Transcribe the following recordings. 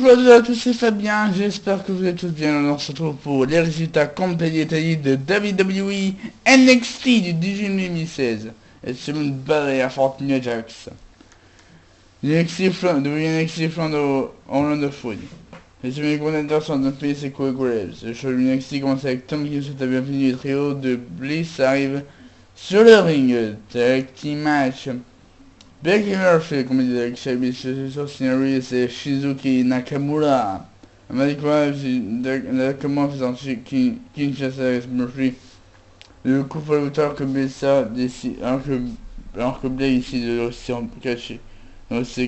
Bonjour à tous, c'est Fabien, j'espère que vous êtes tous bien. On se retrouve pour les résultats complets détaillés de WWE NXT du 18 mai 2016. Et c'est une belle affronte Nia Jax. NXT flanc Orlando Food. Les semi-contenders sont de pays et Corey Graves. Le show de NXT commence avec Tom qui souhaite la bienvenue. Le trio de Bliss arrive sur le ring. Tag team match. Becky Murphy, comme il dit avec Shelby, Shinari, c'est Shizuki Nakamura. Avec Nakamura faisant Kinshasa avec Murphy. Le coup pour l'auteur que Bessa décide, alors que Blake ici de aussi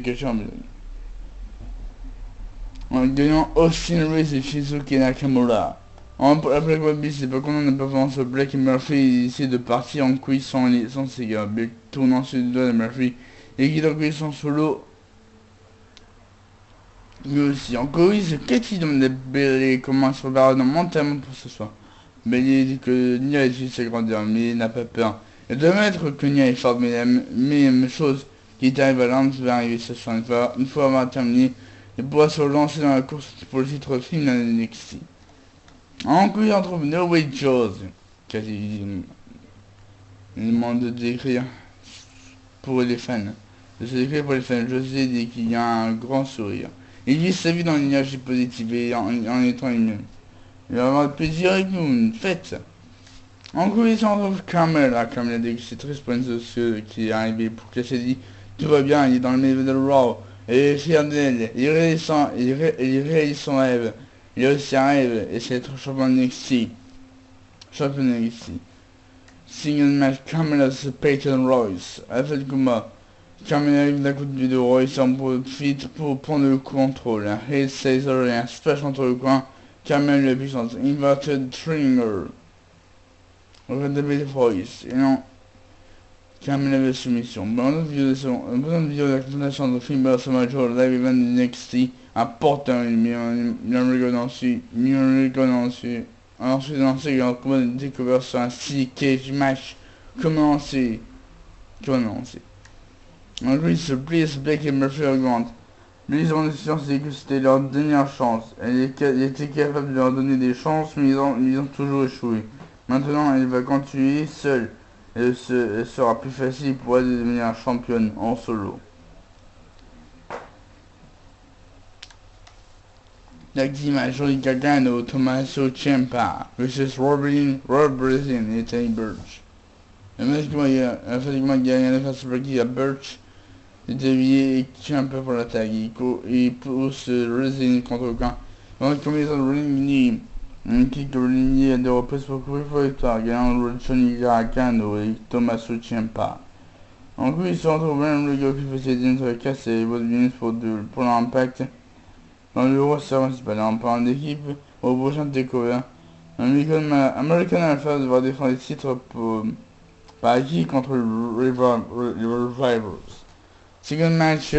caché en blague. En gagnant Austin Reese et Shizuki Nakamura. Après quoi, Bill c'est pas content de la performance de Blake et Murphy ici de partir en couille sans ses gars. Blake tourne ensuite le doigt de Murphy. Et qui donc son solo. Mais aussi en couille, c'est Katie demande de Bailey comment se préparer mentalement pour ce soir. Bailey dit que Nia est juste sa grandeur, mais il n'a pas peur. Elle doit admettre que Nia est forte, mais la même chose qui t'arrive à l'âme va arriver ce soir. Une fois avoir terminé, elle pourra se relancer dans la course pour le titre final de NXT. En couille, on trouve No Way Jose. Katie demande de décrire pour les fans. C'est écrit pour les fans. José dit qu'il y a un grand sourire. Il vit sa vie dans l'énergie positive et en étant lui-même. Il va avoir le plaisir avec nous, une fête. En coulisses, on retrouve Carmella. Carmella dit que c'est triste pour une société qui est arrivée pour qu'elle dit tout va bien, il est dans le milieu de Raw. Et il est fier d'elle. Il réalise son rêve. Il a aussi un rêve, et c'est être champion de NXT. Champion de NXT. Single match Carmella vs Peyton Royce. À la fin du combat, Carmella arrive d'un coup de pied de Royce en profite pour prendre le contrôle. Un Hail Caesar et un splash entre le coin. Carmella lui appuie sur Inverted Triangle. Redébé de Royce. Et non. Carmella avait soumission. Bonne vidéo de la confrontation de Finn sur Major Live Event de NXT. Important, ensuite lancé le combat de découvert sur un Steel Cage match commencé. En lui, se Bliss, Blake et Murphy augmentent. Bliss en décision c'est que c'était leur dernière chance. Elle était capable de leur donner des chances, mais ils ont toujours échoué. Maintenant, elle va continuer seule. Elle sera plus facile pour elle de devenir championne en solo. La match Johnny Gargano, Tommaso Ciampa vs Rob Brazilian et Tony Burch. Le match Gargano face à Burch est dévié et Ciampa pour l'attaque. Il pousse Brazilian contre le camp. Dans la combinaison de Ring un kick de Ring à deux reprises pour couvrir pour la victoire, gagnant Johnny Gargano et Tommaso Ciampa. En plus, ils se retrouvent même le gars qui faisait des sur la casse et les bonnes minutes pour l'impact. Dans le roster principal, en parlant d'équipe, au prochain takeover, American Alpha devra défendre les titres par équipe contre les Rivals. Second match,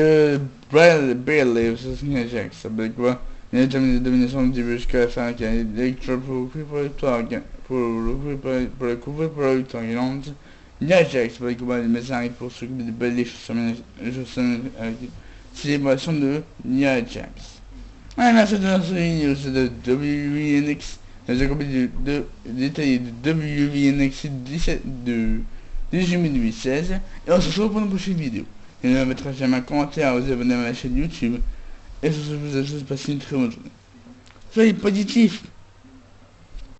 Bailey vs Nia Jax. Avec quoi il a terminé la domination du début jusqu'à la fin, qui a Electra pour le couvrir pour la victoire, pour la victoire gagnante. Nia Jax, avec quoi les médecins arrivent pour s'occuper de Bailey avec célébration de Nia Jax. La suite de la série de WWE NXT, les accomplis détaillés de WWE NXT 18 mai 2016, et on se retrouve pour une prochaine vidéo. Et ne mettra jamais un commentaire, vous abonner à ma chaîne YouTube, et sur ce, je vous souhaite de passer une très bonne journée. Soyez positifs!